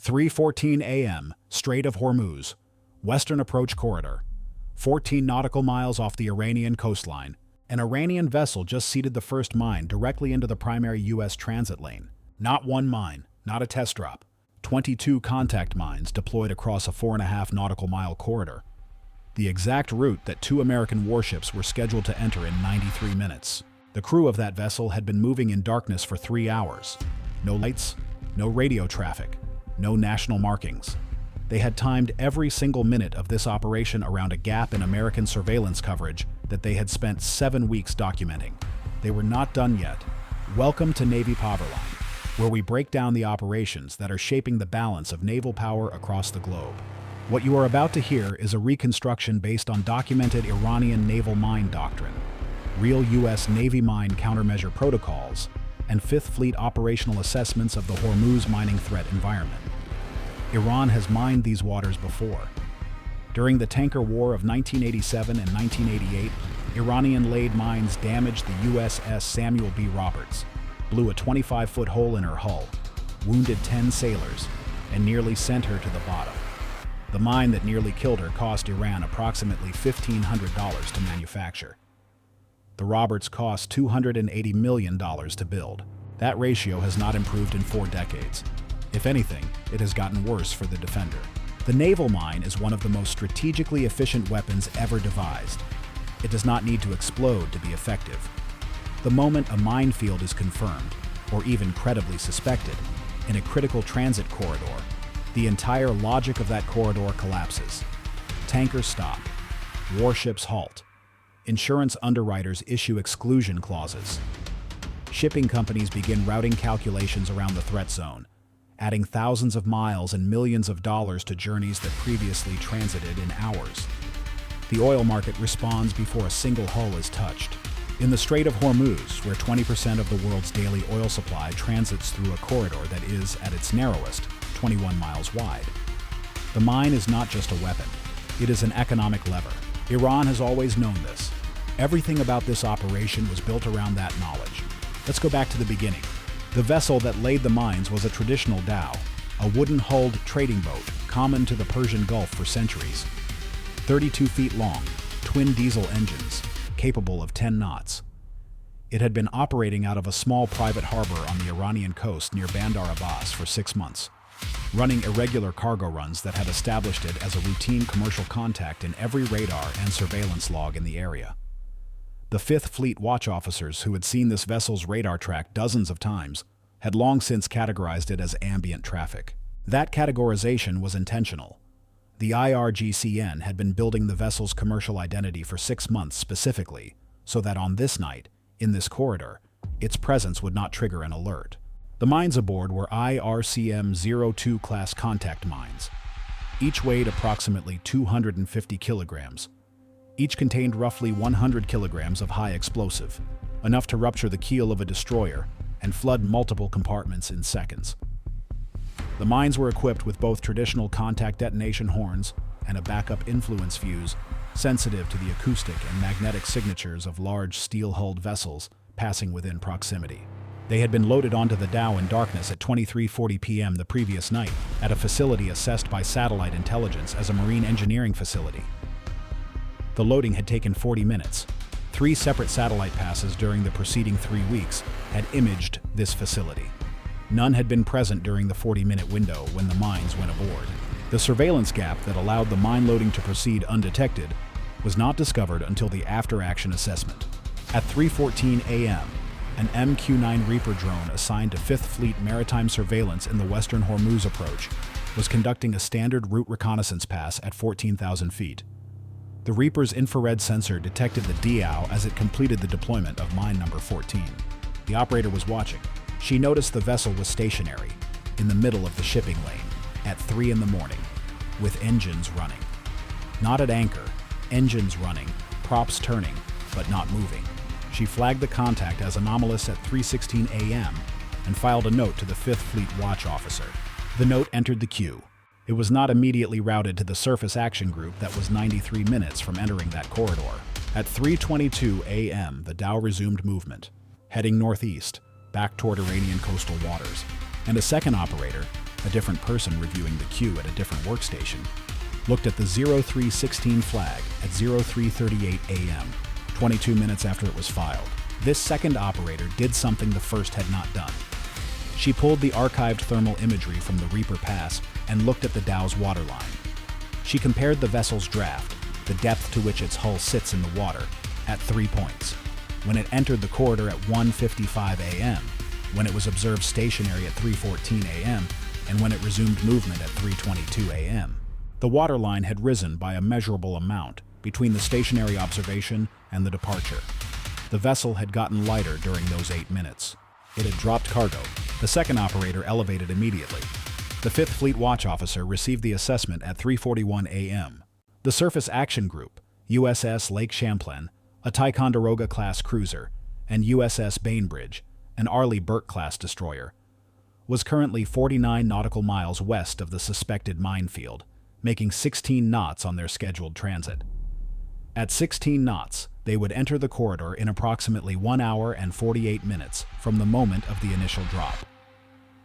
3:14 a.m., Strait of Hormuz, Western Approach Corridor, 14 nautical miles off the Iranian coastline. An Iranian vessel just seeded the first mine directly into the primary U.S. transit lane. Not one mine, not a test drop. 22 contact mines deployed across a 4.5 nautical mile corridor. The exact route that 2 American warships were scheduled to enter in 93 minutes. The crew of that vessel had been moving in darkness for 3 hours. No lights, no radio traffic, no national markings. They had timed every single minute of this operation around a gap in American surveillance coverage that they had spent 7 weeks documenting. They were not done yet. Welcome to Navy Powerline, where we break down the operations that are shaping the balance of naval power across the globe. What you are about to hear is a reconstruction based on documented Iranian naval mine doctrine, real U.S. Navy mine countermeasure protocols, and Fifth Fleet operational assessments of the Hormuz mining threat environment. Iran has mined these waters before. During the tanker war of 1987 and 1988, Iranian-laid mines damaged the USS Samuel B. Roberts, blew a 25-foot hole in her hull, wounded 10 sailors, and nearly sent her to the bottom. The mine that nearly killed her cost Iran approximately $1,500 to manufacture. The Roberts cost $280 million to build. That ratio has not improved in 4 decades. If anything, it has gotten worse for the defender. The naval mine is one of the most strategically efficient weapons ever devised. It does not need to explode to be effective. The moment a minefield is confirmed, or even credibly suspected, in a critical transit corridor, the entire logic of that corridor collapses. Tankers stop. Warships halt. Insurance underwriters issue exclusion clauses. Shipping companies begin routing calculations around the threat zone, adding thousands of miles and millions of dollars to journeys that previously transited in hours. The oil market responds before a single hull is touched. In the Strait of Hormuz, where 20% of the world's daily oil supply transits through a corridor that is, at its narrowest, 21 miles wide. The mine is not just a weapon, it is an economic lever. Iran has always known this. Everything about this operation was built around that knowledge. Let's go back to the beginning. The vessel that laid the mines was a traditional dhow, a wooden-hulled trading boat common to the Persian Gulf for centuries. 32 feet long, twin diesel engines, capable of 10 knots. It had been operating out of a small private harbor on the Iranian coast near Bandar Abbas for 6 months, running irregular cargo runs that had established it as a routine commercial contact in every radar and surveillance log in the area. The Fifth Fleet watch officers who had seen this vessel's radar track dozens of times had long since categorized it as ambient traffic. That categorization was intentional. The IRGCN had been building the vessel's commercial identity for 6 months specifically, so that on this night, in this corridor, its presence would not trigger an alert. The mines aboard were IRCM-02 class contact mines. Each weighed approximately 250 kilograms. Each contained roughly 100 kilograms of high explosive, enough to rupture the keel of a destroyer and flood multiple compartments in seconds. The mines were equipped with both traditional contact detonation horns and a backup influence fuse, sensitive to the acoustic and magnetic signatures of large steel-hulled vessels passing within proximity. They had been loaded onto the dhow in darkness at 23:40 p.m. the previous night at a facility assessed by satellite intelligence as a marine engineering facility. The loading had taken 40 minutes. 3 separate satellite passes during the preceding 3 weeks had imaged this facility. None had been present during the 40-minute window when the mines went aboard. The surveillance gap that allowed the mine loading to proceed undetected was not discovered until the after-action assessment. At 3:14 a.m., an MQ-9 Reaper drone assigned to Fifth Fleet maritime surveillance in the Western Hormuz approach was conducting a standard route reconnaissance pass at 14,000 feet. The Reaper's infrared sensor detected the dhow as it completed the deployment of mine number 14. The operator was watching. She noticed the vessel was stationary, in the middle of the shipping lane, at 3 in the morning, with engines running. Not at anchor, engines running, props turning, but not moving. She flagged the contact as anomalous at 3:16 a.m. and filed a note to the Fifth Fleet watch officer. The note entered the queue. It was not immediately routed to the Surface Action Group that was 93 minutes from entering that corridor. At 3:22 a.m., the dhow resumed movement, heading northeast, back toward Iranian coastal waters, and a second operator, a different person reviewing the queue at a different workstation, looked at the 0316 flag at 0338 a.m., 22 minutes after it was filed. This second operator did something the first had not done. She pulled the archived thermal imagery from the Reaper Pass and looked at the dhow's waterline. She compared the vessel's draft, the depth to which its hull sits in the water, at 3 points. When it entered the corridor at 1:55 a.m., when it was observed stationary at 3:14 a.m., and when it resumed movement at 3:22 a.m. The waterline had risen by a measurable amount between the stationary observation and the departure. The vessel had gotten lighter during those 8 minutes. It had dropped cargo. The second operator elevated immediately. The 5th Fleet Watch Officer received the assessment at 3:41 a.m. The Surface Action Group, USS Lake Champlain, a Ticonderoga-class cruiser, and USS Bainbridge, an Arleigh Burke-class destroyer, was currently 49 nautical miles west of the suspected minefield, making 16 knots on their scheduled transit. At 16 knots, they would enter the corridor in approximately 1 hour and 48 minutes from the moment of the initial drop.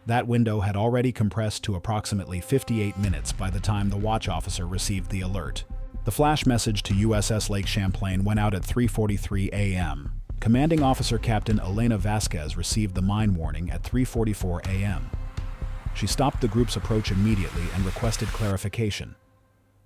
That window had already compressed to approximately 58 minutes by the time the watch officer received the alert. The flash message to USS Lake Champlain went out at 3:43 a.m. Commanding Officer Captain Elena Vasquez received the mine warning at 3:44 a.m. She stopped the group's approach immediately and requested clarification.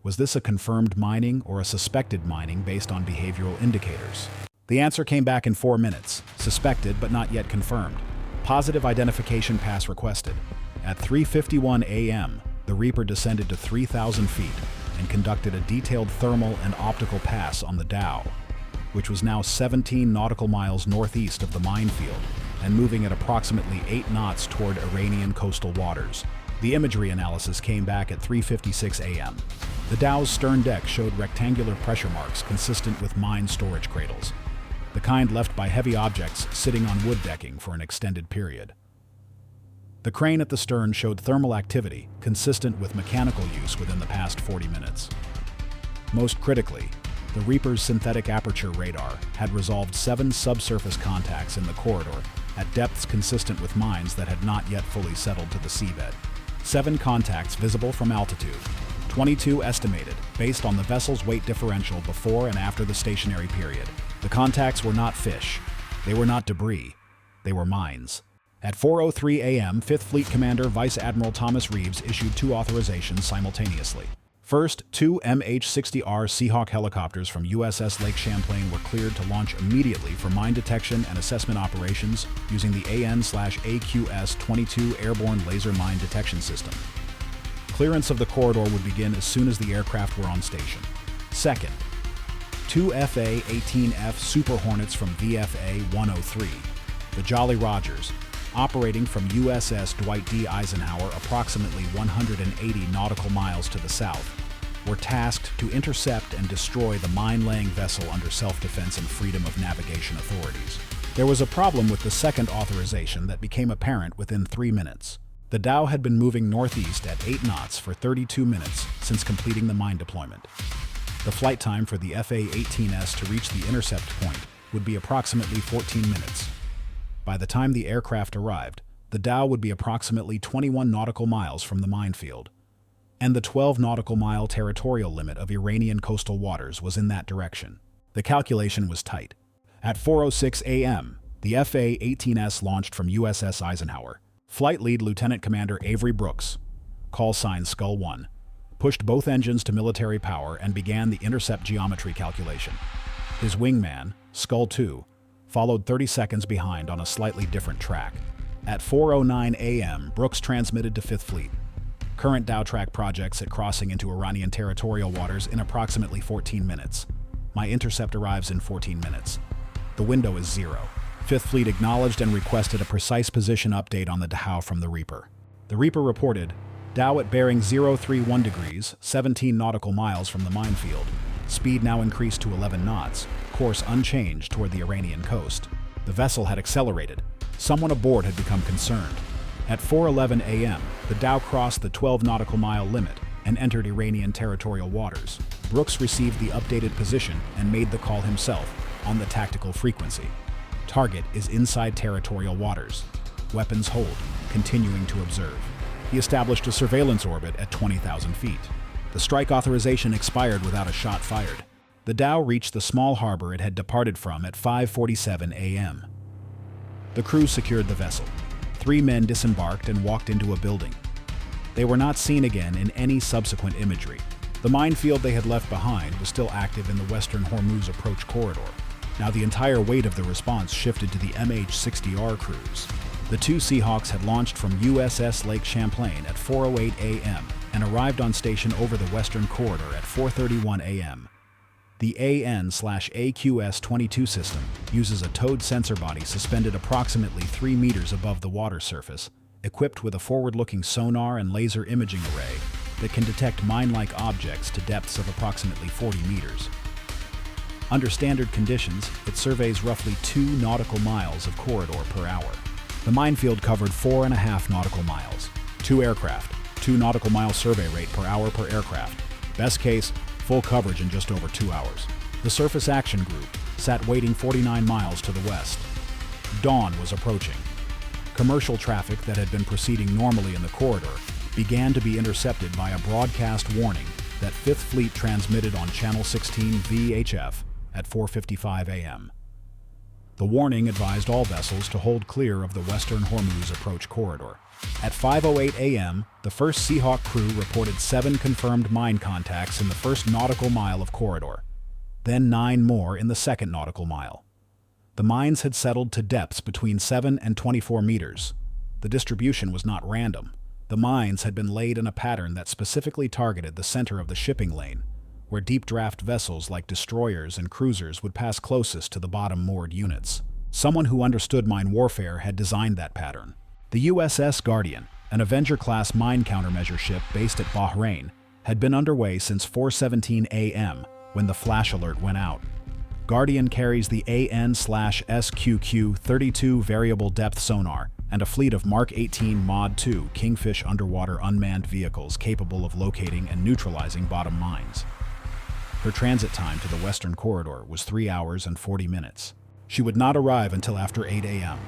Was this a confirmed mining or a suspected mining based on behavioral indicators? The answer came back in 4 minutes. Suspected but not yet confirmed. Positive identification pass requested. At 3:51 a.m., the Reaper descended to 3,000 feet and conducted a detailed thermal and optical pass on the dhow, which was now 17 nautical miles northeast of the minefield and moving at approximately 8 knots toward Iranian coastal waters. The imagery analysis came back at 3:56 a.m. The dhow's stern deck showed rectangular pressure marks consistent with mine storage cradles, the kind left by heavy objects sitting on wood decking for an extended period. The crane at the stern showed thermal activity consistent with mechanical use within the past 40 minutes. Most critically, the Reaper's synthetic aperture radar had resolved 7 subsurface contacts in the corridor at depths consistent with mines that had not yet fully settled to the seabed. 7 contacts visible from altitude, 22 estimated based on the vessel's weight differential before and after the stationary period. The contacts were not fish, they were not debris, they were mines. At 4:03 a.m., 5th Fleet Commander Vice Admiral Thomas Reeves issued 2 authorizations simultaneously. First, 2 MH-60R Seahawk helicopters from USS Lake Champlain were cleared to launch immediately for mine detection and assessment operations using the AN/AQS-22 Airborne Laser Mine Detection System. Clearance of the corridor would begin as soon as the aircraft were on station. Second, 2 FA-18F Super Hornets from VFA 103, the Jolly Rogers, operating from USS Dwight D. Eisenhower approximately 180 nautical miles to the south, were tasked to intercept and destroy the mine-laying vessel under self-defense and freedom of navigation authorities. There was a problem with the second authorization that became apparent within 3 minutes. The dhow had been moving northeast at 8 knots for 32 minutes since completing the mine deployment. The flight time for the FA-18S to reach the intercept point would be approximately 14 minutes. By the time the aircraft arrived, the dhow would be approximately 21 nautical miles from the minefield, and the 12 nautical mile territorial limit of Iranian coastal waters was in that direction. The calculation was tight. At 4:06 a.m., the FA-18S launched from USS Eisenhower. Flight Lead Lieutenant Commander Avery Brooks, call sign Skull 1, pushed both engines to military power and began the intercept geometry calculation. His wingman, Skull 2, followed 30 seconds behind on a slightly different track. At 4:09 a.m., Brooks transmitted to 5th Fleet. Current dhow track projects at crossing into Iranian territorial waters in approximately 14 minutes. My intercept arrives in 14 minutes. The window is 0. 5th Fleet acknowledged and requested a precise position update on the dhow from the Reaper. The Reaper reported, dhow at bearing 031 degrees, 17 nautical miles from the minefield. Speed now increased to 11 knots, course unchanged toward the Iranian coast. The vessel had accelerated. Someone aboard had become concerned. At 4:11 a.m., the dhow crossed the 12 nautical mile limit and entered Iranian territorial waters. Brooks received the updated position and made the call himself on the tactical frequency. Target is inside territorial waters. Weapons hold, continuing to observe. He established a surveillance orbit at 20,000 feet. The strike authorization expired without a shot fired. The dhow reached the small harbor it had departed from at 5:47 a.m. The crew secured the vessel. 3 men disembarked and walked into a building. They were not seen again in any subsequent imagery. The minefield they had left behind was still active in the Western Hormuz approach corridor. Now the entire weight of the response shifted to the MH-60R crews. The 2 Seahawks had launched from USS Lake Champlain at 4:08 a.m. and arrived on station over the Western Corridor at 4:31 a.m. The AN/AQS-22 system uses a towed sensor body suspended approximately 3 meters above the water surface, equipped with a forward-looking sonar and laser imaging array that can detect mine-like objects to depths of approximately 40 meters. Under standard conditions, it surveys roughly 2 nautical miles of corridor per hour. The minefield covered 4.5 nautical miles. 2 aircraft, 2 nautical mile survey rate per hour per aircraft. Best case, full coverage in just over 2 hours. The Surface Action Group sat waiting 49 miles to the west. Dawn was approaching. Commercial traffic that had been proceeding normally in the corridor began to be intercepted by a broadcast warning that 5th Fleet transmitted on Channel 16 VHF at 4:55 a.m. The warning advised all vessels to hold clear of the Western Hormuz approach corridor. At 5:08 a.m., the first Seahawk crew reported 7 confirmed mine contacts in the first nautical mile of corridor, then 9 more in the second nautical mile. The mines had settled to depths between 7 and 24 meters. The distribution was not random. The mines had been laid in a pattern that specifically targeted the center of the shipping lane, where deep draft vessels like destroyers and cruisers would pass closest to the bottom moored units. Someone who understood mine warfare had designed that pattern. The USS Guardian, an Avenger-class mine countermeasure ship based at Bahrain, had been underway since 4:17 a.m. when the flash alert went out. Guardian carries the AN/SQQ-32 variable depth sonar and a fleet of Mark 18 Mod 2 Kingfish underwater unmanned vehicles capable of locating and neutralizing bottom mines. Her transit time to the Western Corridor was 3 hours and 40 minutes. She would not arrive until after 8 a.m.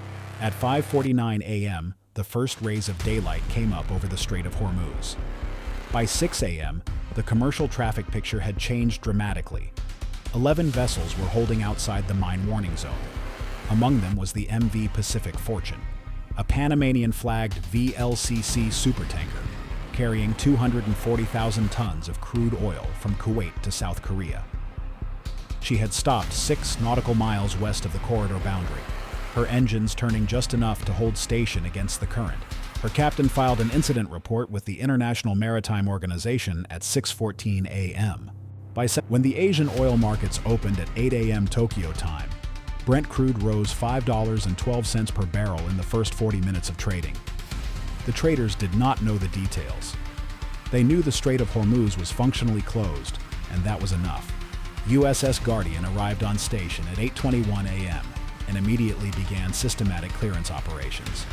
At 5:49 a.m., the first rays of daylight came up over the Strait of Hormuz. By 6 a.m., the commercial traffic picture had changed dramatically. 11 vessels were holding outside the mine warning zone. Among them was the MV Pacific Fortune, a Panamanian-flagged VLCC supertanker carrying 240,000 tons of crude oil from Kuwait to South Korea. She had stopped 6 nautical miles west of the corridor boundary, her engines turning just enough to hold station against the current. Her captain filed an incident report with the International Maritime Organization at 6:14 a.m. When the Asian oil markets opened at 8 a.m. Tokyo time, Brent crude rose $5.12 per barrel in the first 40 minutes of trading. The traders did not know the details. They knew the Strait of Hormuz was functionally closed, and that was enough. USS Guardian arrived on station at 8:21 a.m. and immediately began systematic clearance operations.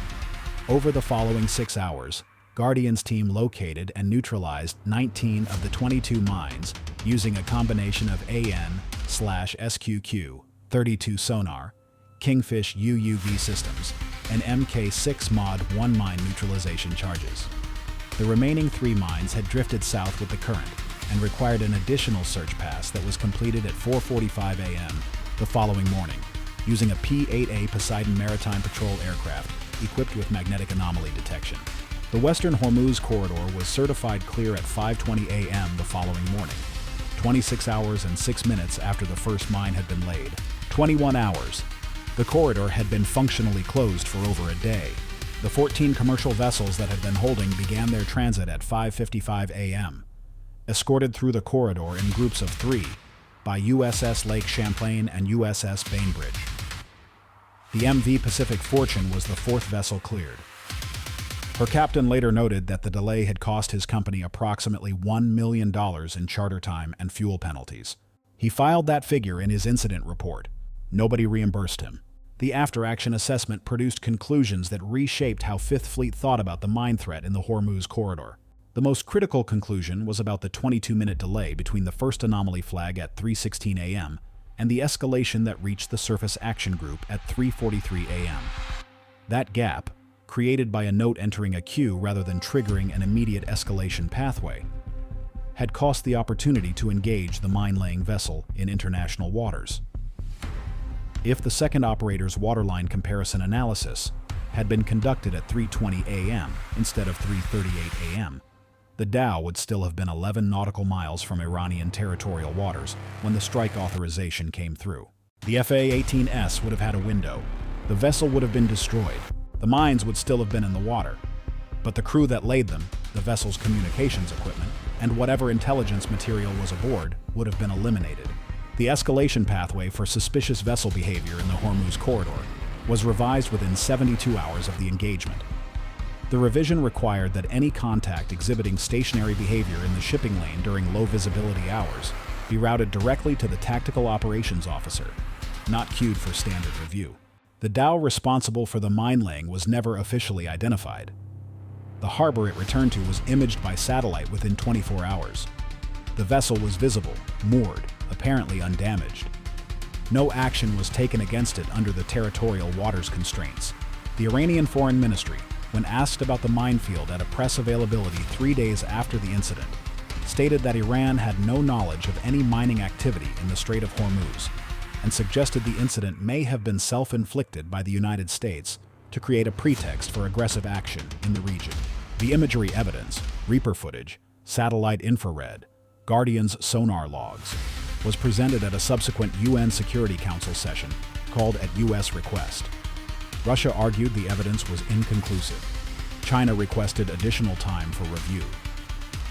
Over the following 6 hours, Guardian's team located and neutralized 19 of the 22 mines using a combination of AN/SQQ-32 sonar, Kingfish UUV systems, and MK6 Mod 1 mine neutralization charges. The remaining 3 mines had drifted south with the current and required an additional search pass that was completed at 4:45 a.m. the following morning, using a P-8A Poseidon Maritime Patrol aircraft equipped with magnetic anomaly detection. The Western Hormuz corridor was certified clear at 5:20 a.m. the following morning, 26 hours and 6 minutes after the first mine had been laid. 21 hours. The corridor had been functionally closed for over a day. The 14 commercial vessels that had been holding began their transit at 5:55 a.m., escorted through the corridor in groups of 3 by USS Lake Champlain and USS Bainbridge. The MV Pacific Fortune was the 4th vessel cleared. Her captain later noted that the delay had cost his company approximately $1 million in charter time and fuel penalties. He filed that figure in his incident report. Nobody reimbursed him. The after-action assessment produced conclusions that reshaped how 5th Fleet thought about the mine threat in the Hormuz corridor. The most critical conclusion was about the 22-minute delay between the first anomaly flag at 3:16 a.m. and the escalation that reached the Surface Action Group at 3:43 a.m. That gap, created by a note entering a queue rather than triggering an immediate escalation pathway, had cost the opportunity to engage the mine-laying vessel in international waters. If the second operator's waterline comparison analysis had been conducted at 3:20 a.m. instead of 3:38 a.m., the dhow would still have been 11 nautical miles from Iranian territorial waters when the strike authorization came through. The FA-18S would have had a window. The vessel would have been destroyed. The mines would still have been in the water. But the crew that laid them, the vessel's communications equipment, and whatever intelligence material was aboard would have been eliminated. The escalation pathway for suspicious vessel behavior in the Hormuz corridor was revised within 72 hours of the engagement. The revision required that any contact exhibiting stationary behavior in the shipping lane during low visibility hours be routed directly to the tactical operations officer, not queued for standard review. The dhow responsible for the mine laying was never officially identified. The harbor it returned to was imaged by satellite within 24 hours. The vessel was visible, moored, apparently undamaged. No action was taken against it under the territorial waters constraints. The Iranian Foreign Ministry, when asked about the minefield at a press availability 3 days after the incident, stated that Iran had no knowledge of any mining activity in the Strait of Hormuz, and suggested the incident may have been self-inflicted by the United States to create a pretext for aggressive action in the region. The imagery evidence, Reaper footage, satellite infrared, Guardian's sonar logs, was presented at a subsequent UN Security Council session called at U.S. request. Russia argued the evidence was inconclusive. China requested additional time for review.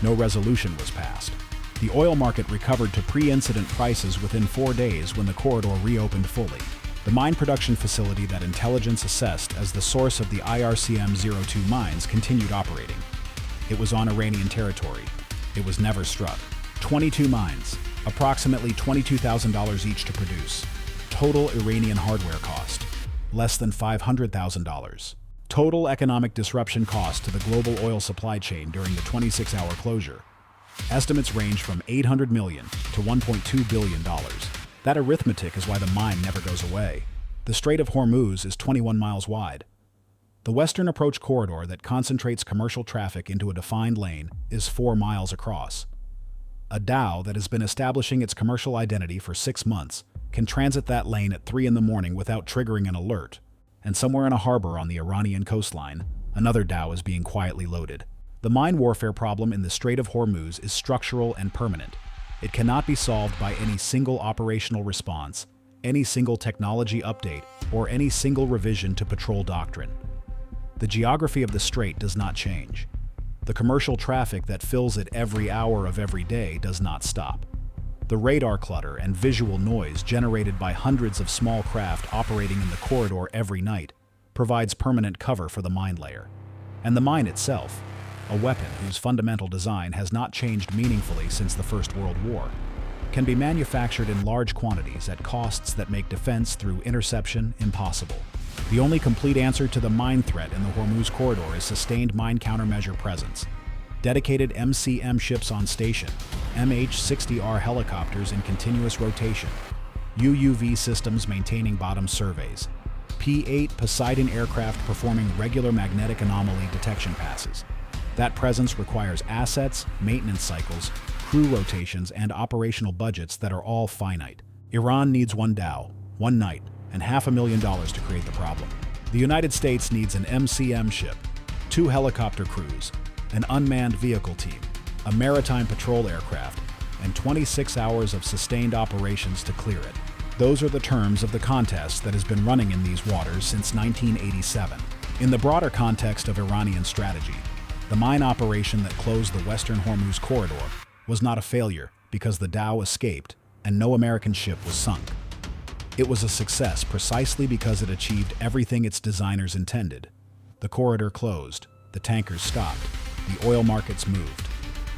No resolution was passed. The oil market recovered to pre-incident prices within 4 days when the corridor reopened fully. The mine production facility that intelligence assessed as the source of the IRCM-02 mines continued operating. It was on Iranian territory. It was never struck. 22 mines, approximately $22,000 each to produce. Total Iranian hardware cost, less than $500,000. Total economic disruption cost to the global oil supply chain during the 26-hour closure. Estimates range from $800 million to $1.2 billion. That arithmetic is why the mine never goes away. The Strait of Hormuz is 21 miles wide. The western approach corridor that concentrates commercial traffic into a defined lane is 4 miles across. A dhow that has been establishing its commercial identity for 6 months can transit that lane at 3 in the morning without triggering an alert, and somewhere in a harbor on the Iranian coastline, another dhow is being quietly loaded. The mine warfare problem in the Strait of Hormuz is structural and permanent. It cannot be solved by any single operational response, any single technology update, or any single revision to patrol doctrine. The geography of the strait does not change. The commercial traffic that fills it every hour of every day does not stop. The radar clutter and visual noise generated by hundreds of small craft operating in the corridor every night provides permanent cover for the mine layer. And the mine itself, a weapon whose fundamental design has not changed meaningfully since the First World War, can be manufactured in large quantities at costs that make defense through interception impossible. The only complete answer to the mine threat in the Hormuz corridor is sustained mine countermeasure presence. Dedicated MCM ships on station, MH-60R helicopters in continuous rotation, UUV systems maintaining bottom surveys, P-8 Poseidon aircraft performing regular magnetic anomaly detection passes. That presence requires assets, maintenance cycles, crew rotations, and operational budgets that are all finite. Iran needs 1 dhow, 1 night, and $500,000 to create the problem. The United States needs an MCM ship, 2 helicopter crews, an unmanned vehicle team, a maritime patrol aircraft, and 26 hours of sustained operations to clear it. Those are the terms of the contest that has been running in these waters since 1987. In the broader context of Iranian strategy, the mine operation that closed the western Hormuz corridor was not a failure because the dhow escaped and no American ship was sunk. It was a success precisely because it achieved everything its designers intended. The corridor closed, the tankers stopped, the oil markets moved.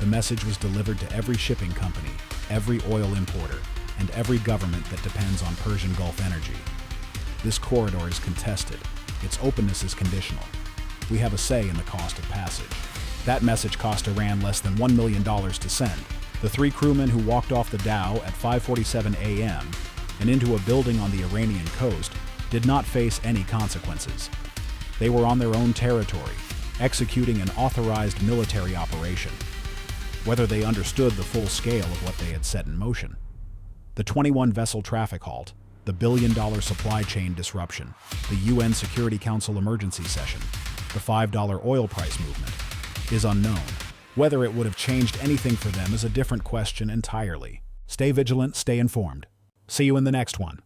The message was delivered to every shipping company, every oil importer, and every government that depends on Persian Gulf energy. This corridor is contested. Its openness is conditional. We have a say in the cost of passage. That message cost Iran less than $1 million to send. The 3 crewmen who walked off the dhow at 5:47 a.m. and into a building on the Iranian coast did not face any consequences. They were on their own territory, executing an authorized military operation. Whether they understood the full scale of what they had set in motion. The 21-vessel traffic halt, the billion-dollar supply chain disruption, the UN Security Council emergency session, the $5 oil price movement, is unknown. Whether it would have changed anything for them is a different question entirely. Stay vigilant, stay informed. See you in the next one.